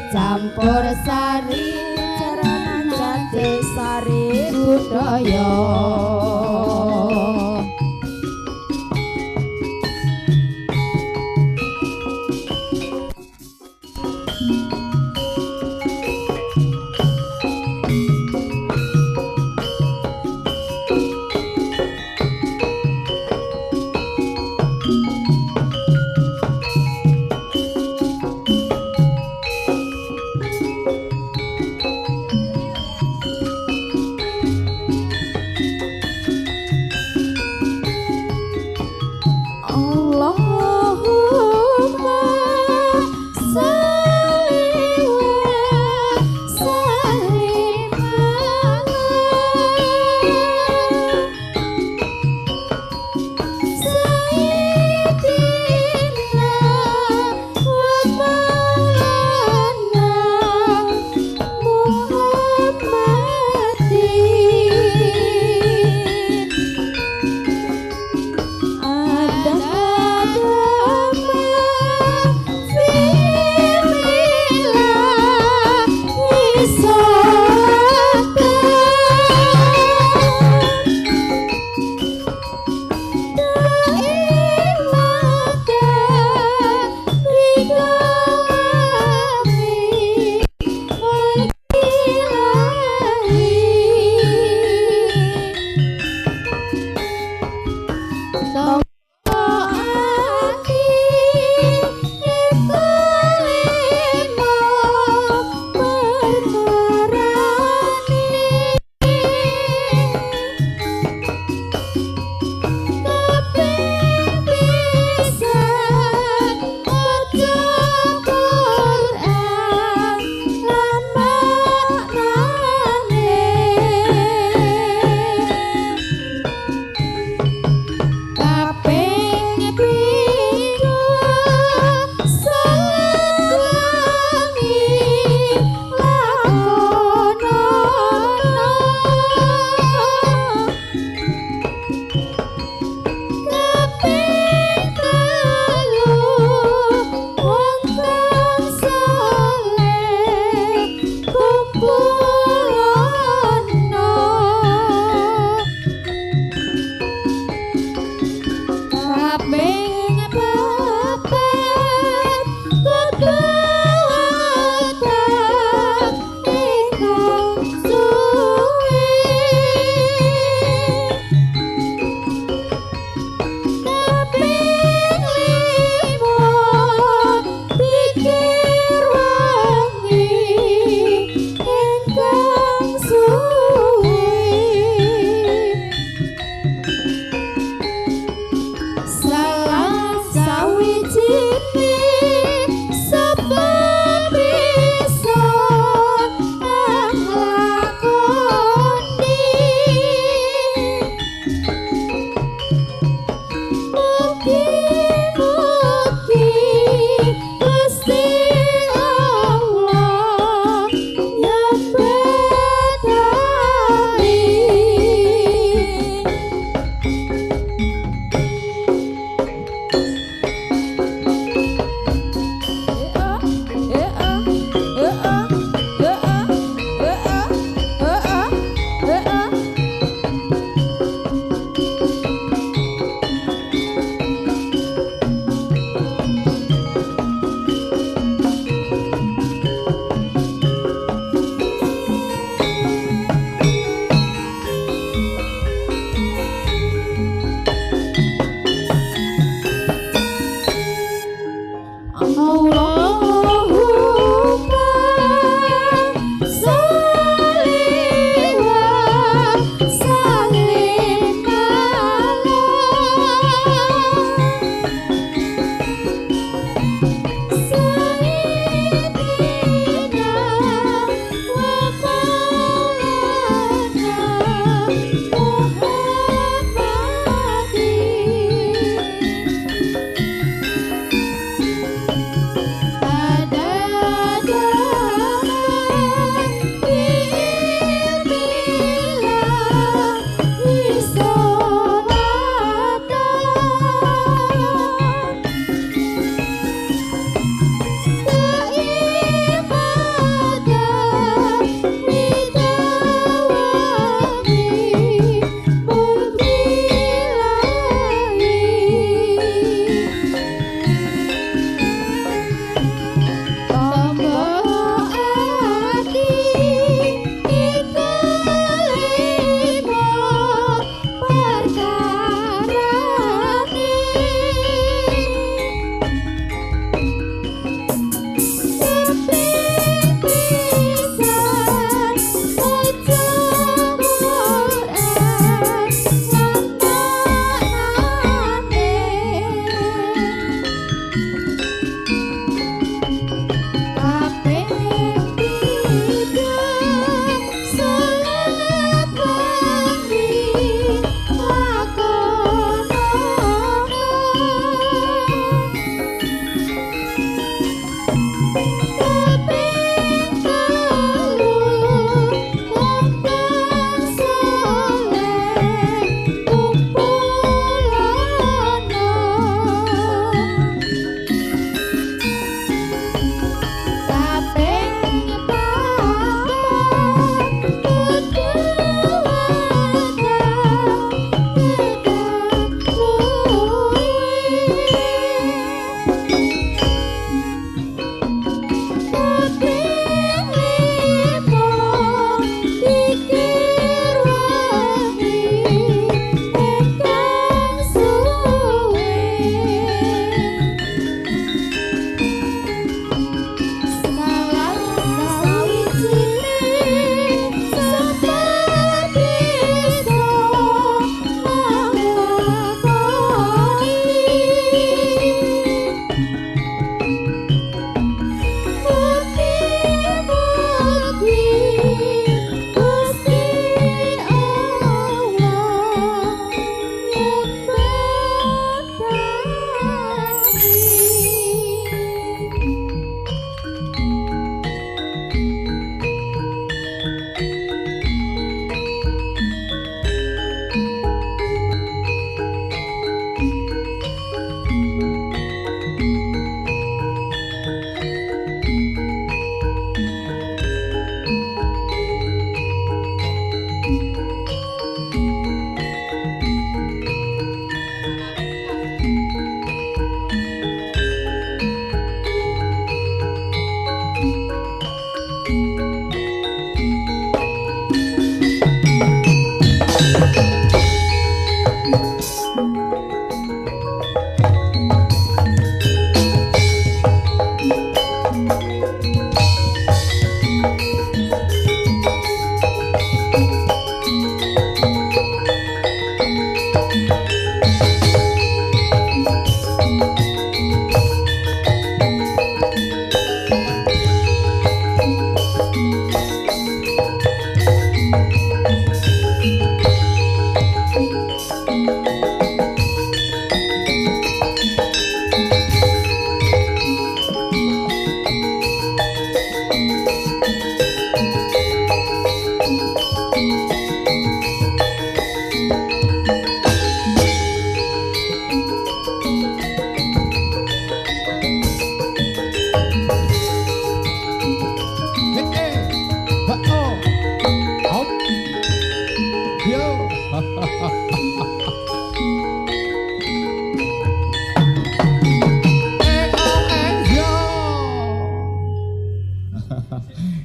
campur sari jaranan jati sari budaya.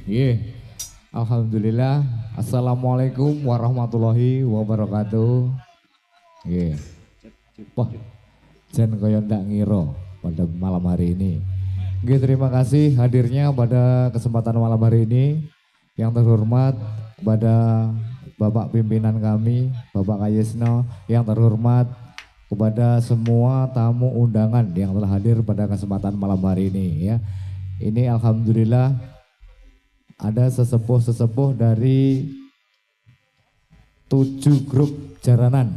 Nggih. Alhamdulillah. Assalamualaikum warahmatullahi wabarakatuh. Nggih. Wah, jan kaya ndak ngira pada malam hari ini. Nggih, terima kasih hadirnya pada kesempatan malam hari ini. Yang terhormat kepada Bapak pimpinan kami, Bapak Kayesno, yang terhormat kepada semua tamu undangan yang telah hadir pada kesempatan malam hari ini ya. Ini alhamdulillah ada sesepuh-sesepuh dari 7 grup jaranan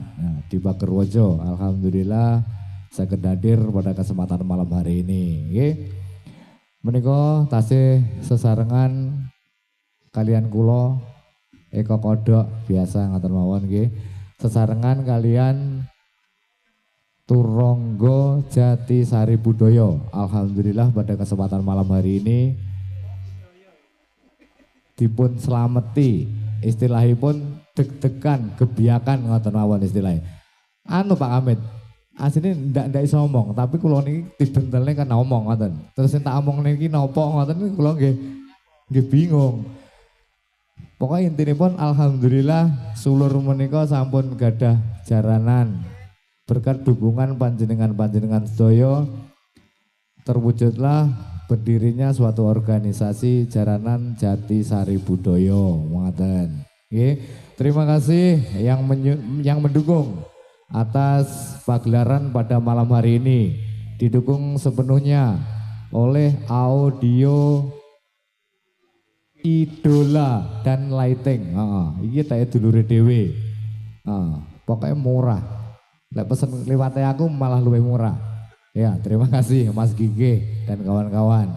di Bakerwojo. Alhamdulillah saya hadir pada kesempatan malam hari ini. Nggih. Menika tasih sesarengan kalian kulo Eko Kodok biasa ngatur mawon nggih. Sesarengan kalian Turonggo Jati Sari Budoyo. Alhamdulillah pada kesempatan malam hari ini dipun selameti, istilahipun deg-degan, gebiakan ngoten mawon istilahnya. Anu Pak Amit, asline ndak iso ngomong, tapi kula niki dibentelne kan ngomong ngoten. Terus sing tak omong niki napa ngoten kula nggih bingung. Pokoknya intinya pun alhamdulillah sulur menika sampun gadah jaranan. Berkat dukungan panjenengan sedaya terwujudlah berdirinya suatu organisasi Jaranan Jati Sari Budoyo. Ngoten. Nggih. Terima kasih yang mendukung atas pagelaran pada malam hari ini. Didukung sepenuhnya oleh audio Idola dan lighting. Iki tak dulure dhewe. Pokoknya murah. Lek pesen lewat aku malah luwih murah. Ya, terima kasih Mas Gigi dan kawan-kawan.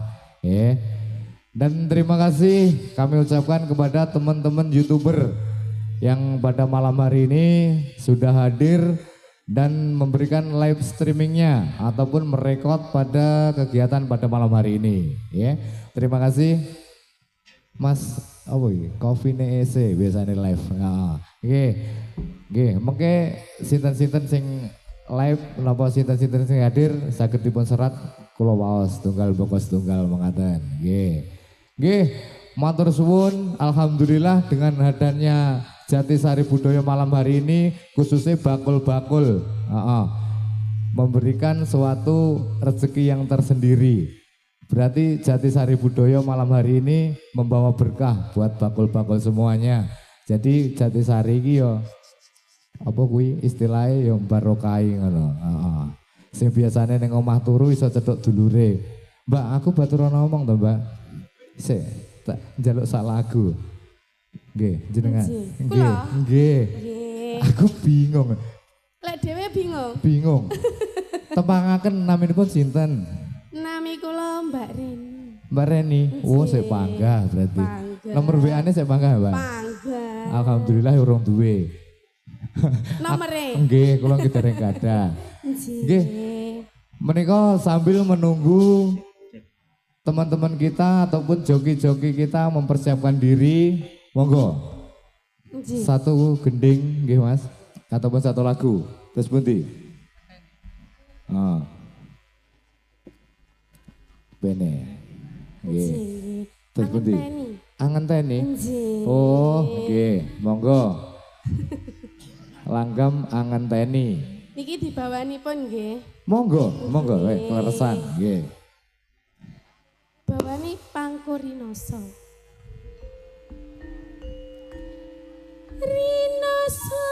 Dan terima kasih kami ucapkan kepada teman-teman YouTuber yang pada malam hari ini sudah hadir dan memberikan live streamingnya ataupun merekod pada kegiatan pada malam hari ini. Terima kasih. Mas, apa iki? Coffee EC biasanya live. Nggih, mengke sinten-sinten sing live napa sinten-sinten sing hadir saged dipun serat kula waos tunggal bokos tunggal mengaten. Nggih, matur suwun alhamdulillah dengan hadirnya Jati Sari Budoyo malam hari ini khususnya bakul-bakul memberikan suatu rezeki yang tersendiri. Berarti Jati Sari Budoyo malam hari ini membawa berkah buat bakul-bakul semuanya. Jadi Jati Sari iki yo apa kuwi istilahnya yo barokai ngono. Sing biasane ning omah turu iso cethuk dulure. Mbak, aku batur ngomong to, Mbak. Sik, tak njaluk sak lagu. Nggih, jenengan. Nggih. Aku bingung. Lek dhewe bingung. Bingung. Tempangaken naminipun sinten? Nami kula Mbak Reni. Mbak Reni, oh saya bangga berarti. Bangga. Nomor WA-ne saya bangga, Mbak. Bangga. Alhamdulillah urung duwe. Nomere. Nggih, kula dereng gadah. Nggih. Menika sambil menunggu teman-teman kita ataupun joki-joki kita mempersiapkan diri, monggo. Satu gending nggih Mas, ataupun satu lagu. Terus pundi? Bene. Nggih. Terus pundi? Angenteni. Oh, nggih, monggo. Langgam angenteni. Niki dibawanipun nggih. Monggo, kleresan, nggih. Bawani Pangkurinoso. Rinoso